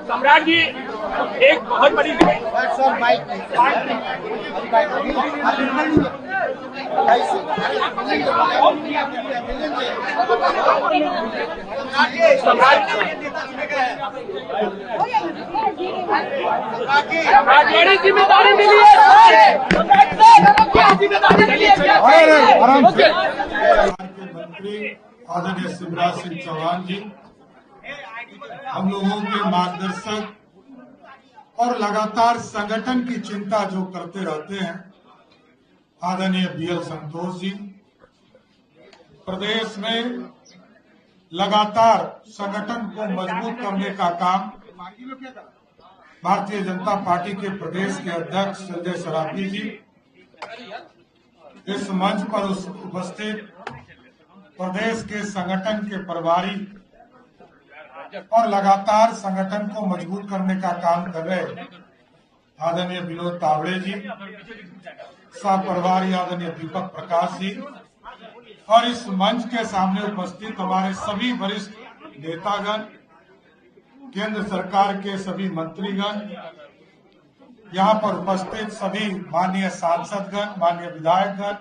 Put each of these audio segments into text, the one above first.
सम्राट जी एक बहुत बड़ी जिम्मेदारी मिली है। मंत्री आदरणीय शिवराज सिंह चौहान जी हम लोगों के मार्गदर्शक और लगातार संगठन की चिंता जो करते रहते हैं, आदरणीय बीएल संतोष जी प्रदेश में लगातार संगठन को मजबूत करने का काम भारतीय जनता पार्टी के प्रदेश के अध्यक्ष संजय सरावगी जी, इस मंच पर उपस्थित प्रदेश के संगठन के प्रभारी और लगातार संगठन को मजबूत करने का काम कर रहे आदरणीय विनोद तावड़े जी, सह प्रभारी आदरणीय दीपक प्रकाश जी और इस मंच के सामने उपस्थित हमारे सभी वरिष्ठ नेतागण, केंद्र सरकार के सभी मंत्रीगण, यहाँ पर उपस्थित सभी माननीय सांसदगण, माननीय विधायकगण,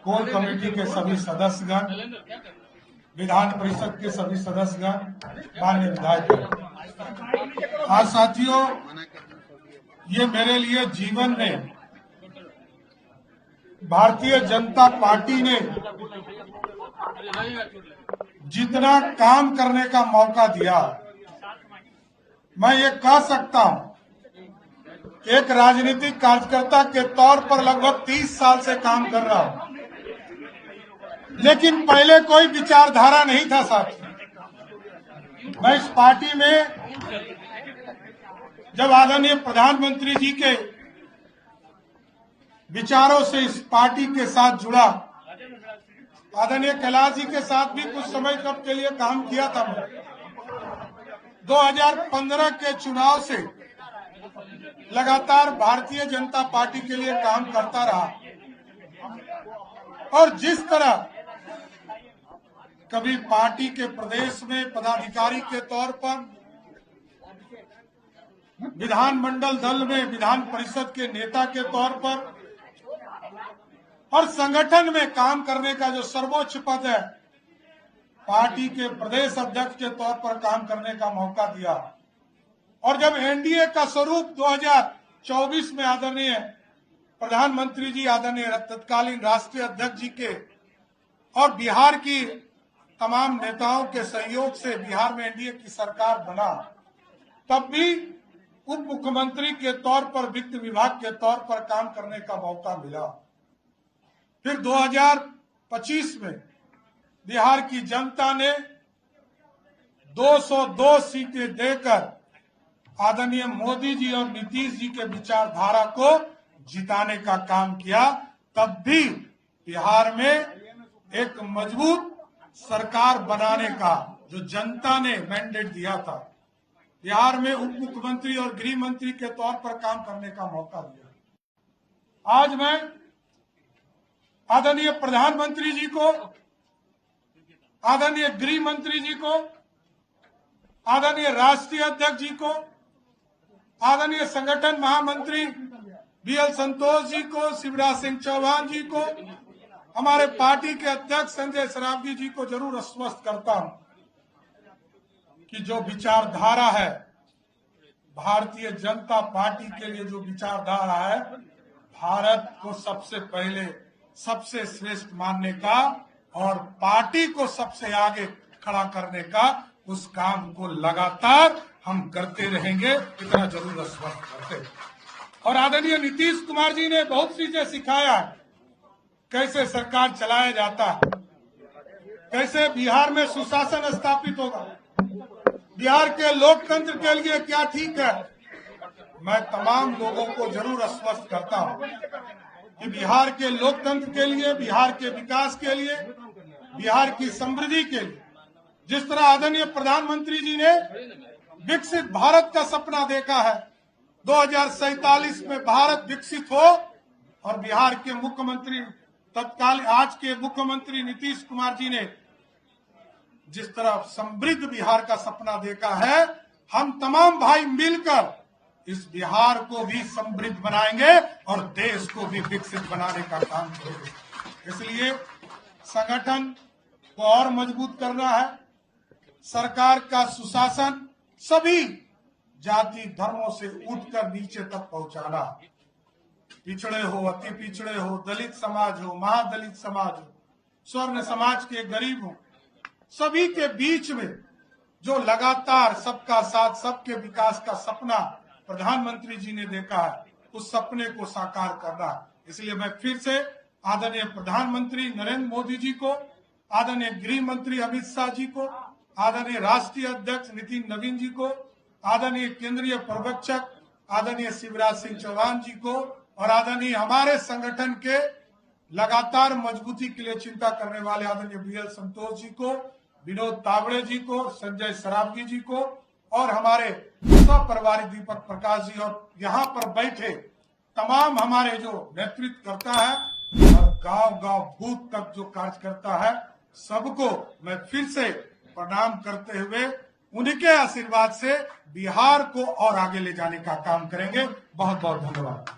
कोर कमेटी के सभी सदस्यगण, विधान परिषद के सभी सदस्यगण, माननीय विधायकगण। आज साथियों, ये मेरे लिए जीवन में भारतीय जनता पार्टी ने जितना काम करने का मौका दिया, मैं ये कह सकता हूं एक राजनीतिक कार्यकर्ता के तौर पर लगभग 30 साल से काम कर रहा हूं, लेकिन पहले कोई विचारधारा नहीं था साथी। मैं इस पार्टी में जब आदरणीय प्रधानमंत्री जी के विचारों से इस पार्टी के साथ जुड़ा, आदरणीय कैलाश जी के साथ भी कुछ समय तक के लिए काम किया था। मैं 2015 के चुनाव से लगातार भारतीय जनता पार्टी के लिए काम करता रहा और जिस तरह कभी पार्टी के प्रदेश में पदाधिकारी के तौर पर, विधानमंडल दल में विधान परिषद के नेता के तौर पर और संगठन में काम करने का जो सर्वोच्च पद है, पार्टी के प्रदेश अध्यक्ष के तौर पर काम करने का मौका दिया। और जब एनडीए का स्वरूप 2024 में आदरणीय प्रधानमंत्री जी, आदरणीय तत्कालीन राष्ट्रीय अध्यक्ष जी के और बिहार की तमाम नेताओं के सहयोग से बिहार में एनडीए की सरकार बना, तब भी उप मुख्यमंत्री के तौर पर, वित्त विभाग के तौर पर काम करने का मौका मिला। फिर 2025 में बिहार की जनता ने 202 सीटें देकर आदरणीय मोदी जी और नीतीश जी के विचारधारा को जिताने का काम किया। तब भी बिहार में एक मजबूत सरकार बनाने का जो जनता ने मैंडेट दिया था, बिहार में उप मुख्यमंत्री और गृह मंत्री के तौर पर काम करने का मौका दिया। आज मैं आदरणीय प्रधानमंत्री जी को, आदरणीय गृह मंत्री जी को, आदरणीय राष्ट्रीय अध्यक्ष जी को, आदरणीय संगठन महामंत्री बीएल संतोष जी को, शिवराज सिंह चौहान जी को, हमारे पार्टी के अध्यक्ष संजय सरावगी जी को जरूर आश्वस्त करता हूं कि जो विचारधारा है, भारतीय जनता पार्टी के लिए जो विचारधारा है, भारत को सबसे पहले सबसे श्रेष्ठ मानने का और पार्टी को सबसे आगे खड़ा करने का, उस काम को लगातार हम करते रहेंगे, इतना जरूर आश्वस्त करते हैं। और आदरणीय नीतीश कुमार जी ने बहुत चीजें सिखाया है, कैसे सरकार चलाया जाता है, कैसे बिहार में सुशासन स्थापित होगा, बिहार के लोकतंत्र के लिए क्या ठीक है। मैं तमाम लोगों को जरूर आश्वस्त करता हूं कि बिहार के लोकतंत्र के लिए, बिहार के विकास के लिए, बिहार की समृद्धि के लिए, जिस तरह आदरणीय प्रधानमंत्री जी ने विकसित भारत का सपना देखा है, 2047 में भारत विकसित हो और बिहार के मुख्यमंत्री तत्काल आज के मुख्यमंत्री नीतीश कुमार जी ने जिस तरह समृद्ध बिहार का सपना देखा है, हम तमाम भाई मिलकर इस बिहार को भी समृद्ध बनाएंगे और देश को भी विकसित बनाने का काम करेंगे। इसलिए संगठन को और मजबूत करना है, सरकार का सुशासन सभी जाति धर्मों से उठकर नीचे तक पहुंचाना, पिछड़े हो, अति पिछड़े हो, दलित समाज हो, महादलित समाज हो, स्वर्ण समाज के गरीब हो, सभी के बीच में जो लगातार सबका साथ सबके विकास का सपना प्रधानमंत्री जी ने देखा है, उस सपने को साकार करना है। इसलिए मैं फिर से आदरणीय प्रधानमंत्री नरेंद्र मोदी जी को, आदरणीय गृह मंत्री अमित शाह जी को, आदरणीय राष्ट्रीय अध्यक्ष नितिन नवीन जी को, आदरणीय केंद्रीय पर्यवेक्षक आदरणीय शिवराज सिंह चौहान जी को और आदरणीय हमारे संगठन के लगातार मजबूती के लिए चिंता करने वाले आदरणीय बीएल संतोष जी को, विनोद तावड़े जी को, संजय सरावगी जी को और हमारे सपरिवार दीपक प्रकाश जी और यहाँ पर बैठे तमाम हमारे जो नेतृत्व करता है और गांव-गांव बूथ तक जो कार्य करता है, सबको मैं फिर से प्रणाम करते हुए उनके आशीर्वाद से बिहार को और आगे ले जाने का काम करेंगे। बहुत बहुत धन्यवाद।